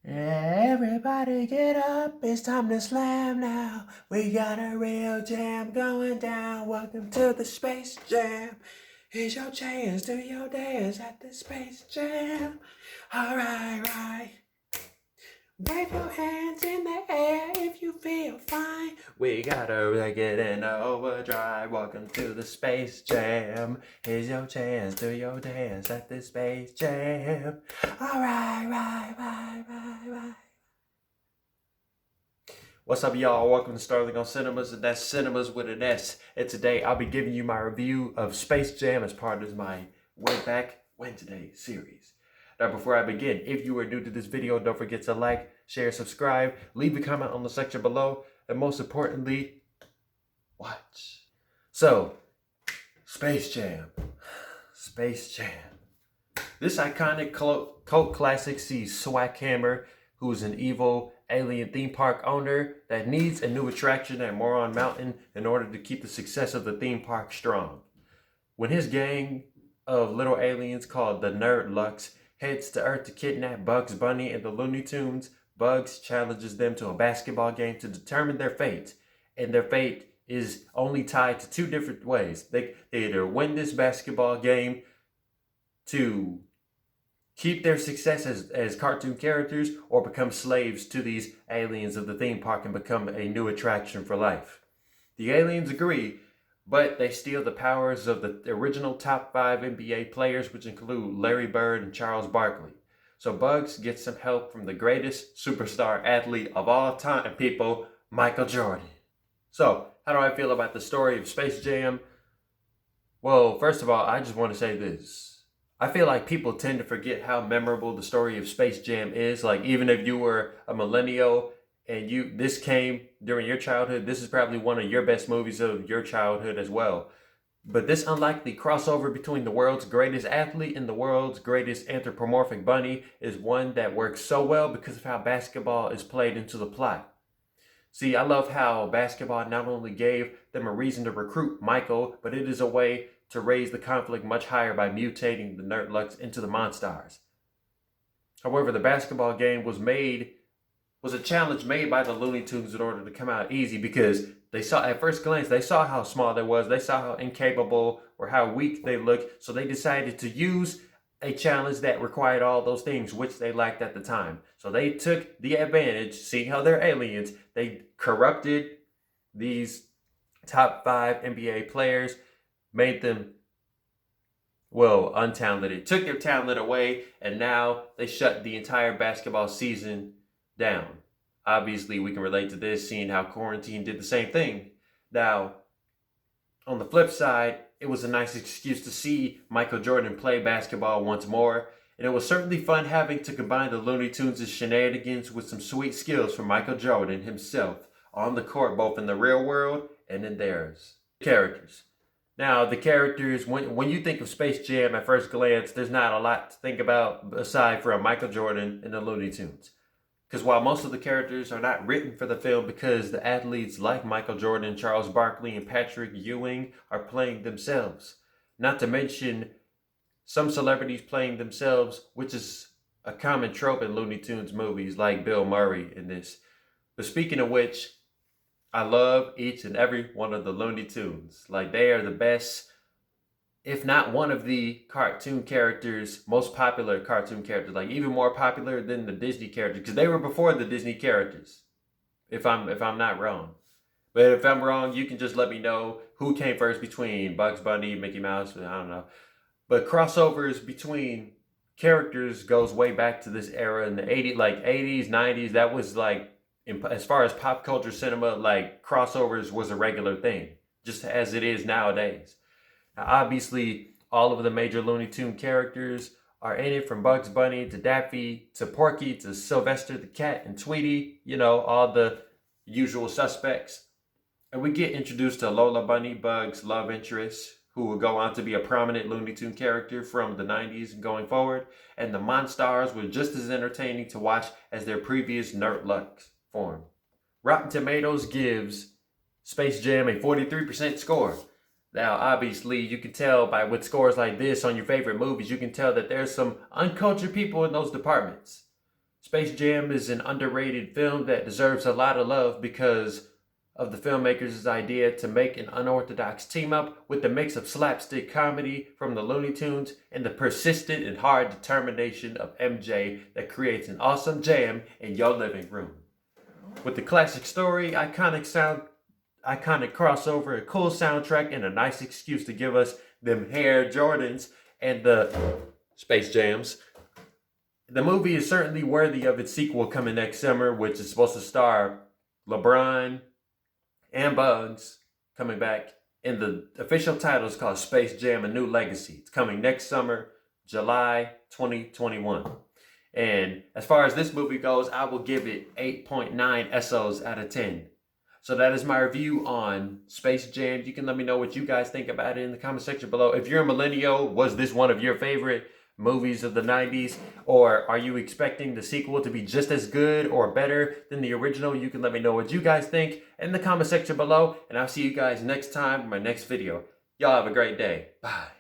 Everybody get up, it's time to slam now. We got a real jam going down. Welcome to the Space Jam. Here's your chance, do your dance at the Space Jam. Alright. Wave your hands in the air if you feel fine. We gotta get in overdrive. Welcome to the Space Jam. Here's your chance, do your dance at the Space Jam. Alright, right. What's up, y'all? Welcome to Starling on Cinemas, and that's Cinemas with an S. And today I'll be giving you my review of Space Jam as part of my Way Back Wednesday series. Now, before I begin, if you are new to this video, don't forget to like, share, subscribe, leave a comment on the section below, and most importantly, watch. So, Space Jam. This iconic cult classic sees Swackhammer, who is an evil alien theme park owner that needs a new attraction at Moron Mountain in order to keep the success of the theme park strong. When his gang of little aliens called the Nerdlucks heads to Earth to kidnap Bugs Bunny and the Looney Tunes, Bugs challenges them to a basketball game to determine their fate. And their fate is only tied to two different ways. They either win this basketball game to keep their success as cartoon characters, or become slaves to these aliens of the theme park and become a new attraction for life. The aliens agree, but they steal the powers of the original top 5 NBA players, which include Larry Bird and Charles Barkley. So Bugs gets some help from the greatest superstar athlete of all time, people, Michael Jordan. So, how do I feel about the story of Space Jam? Well, first of all, I just want to say this. I feel like people tend to forget how memorable the story of Space Jam is. Like, even if you were a millennial and this came during your childhood, this is probably one of your best movies of your childhood as well. But this unlikely crossover between the world's greatest athlete and the world's greatest anthropomorphic bunny is one that works so well because of how basketball is played into the plot. See, I love how basketball not only gave them a reason to recruit Michael, but it is a way to raise the conflict much higher by mutating the Nerdlucks into the Monstars. However, the basketball game was a challenge made by the Looney Tunes in order to come out easy, because they saw, at first glance, they saw how small they was, they saw how incapable or how weak they looked, so they decided to use a challenge that required all those things which they lacked at the time. So they took the advantage, seeing how they're aliens, they corrupted these top 5 NBA players, made them, untalented, took their talent away, and now they shut the entire basketball season down. Obviously, we can relate to this, seeing how quarantine did the same thing. Now, on the flip side, it was a nice excuse to see Michael Jordan play basketball once more, and it was certainly fun having to combine the Looney Tunes' shenanigans with some sweet skills from Michael Jordan himself on the court, both in the real world and in theirs. Characters. Now, the characters, when you think of Space Jam at first glance, there's not a lot to think about aside from Michael Jordan and the Looney Tunes. Because while most of the characters are not written for the film, because the athletes like Michael Jordan, Charles Barkley, and Patrick Ewing are playing themselves. Not to mention some celebrities playing themselves, which is a common trope in Looney Tunes movies, like Bill Murray in this. But speaking of which, I love each and every one of the Looney Tunes. Like, they are the best, if not one of the cartoon characters, most popular cartoon characters. Like, even more popular than the Disney characters, because they were before the Disney characters, if I'm not wrong. But if I'm wrong, you can just let me know who came first between Bugs Bunny, Mickey Mouse, I don't know. But crossovers between characters goes way back to this era in the 80s, 90s. That was like, as far as pop culture cinema, like, crossovers was a regular thing, just as it is nowadays. Now, obviously, all of the major Looney Tune characters are in it, from Bugs Bunny to Daffy to Porky to Sylvester the Cat and Tweety, all the usual suspects. And we get introduced to Lola Bunny, Bugs' love interest, who will go on to be a prominent Looney Tune character from the 90s and going forward. And the Monstars were just as entertaining to watch as their previous Nerdlucks form. Rotten Tomatoes gives Space Jam a 43% score. Now, obviously, you can tell by with scores like this on your favorite movies, you can tell that there's some uncultured people in those departments. Space Jam is an underrated film that deserves a lot of love because of the filmmakers' idea to make an unorthodox team up with the mix of slapstick comedy from the Looney Tunes and the persistent and hard determination of MJ that creates an awesome jam in your living room. With the classic story, iconic crossover, a cool soundtrack, and a nice excuse to give us them hair Jordans and the Space Jams, the movie is certainly worthy of its sequel coming next summer, which is supposed to star LeBron and Bugs coming back. And the official title is called Space Jam: A New Legacy. It's coming next summer, July 2021. And as far as this movie goes, I will give it 8.9 SOs out of 10. So that is my review on Space Jam. You can let me know what you guys think about it in the comment section below. If you're a millennial, was this one of your favorite movies of the 90s? Or are you expecting the sequel to be just as good or better than the original? You can let me know what you guys think in the comment section below. And I'll see you guys next time in my next video. Y'all have a great day. Bye.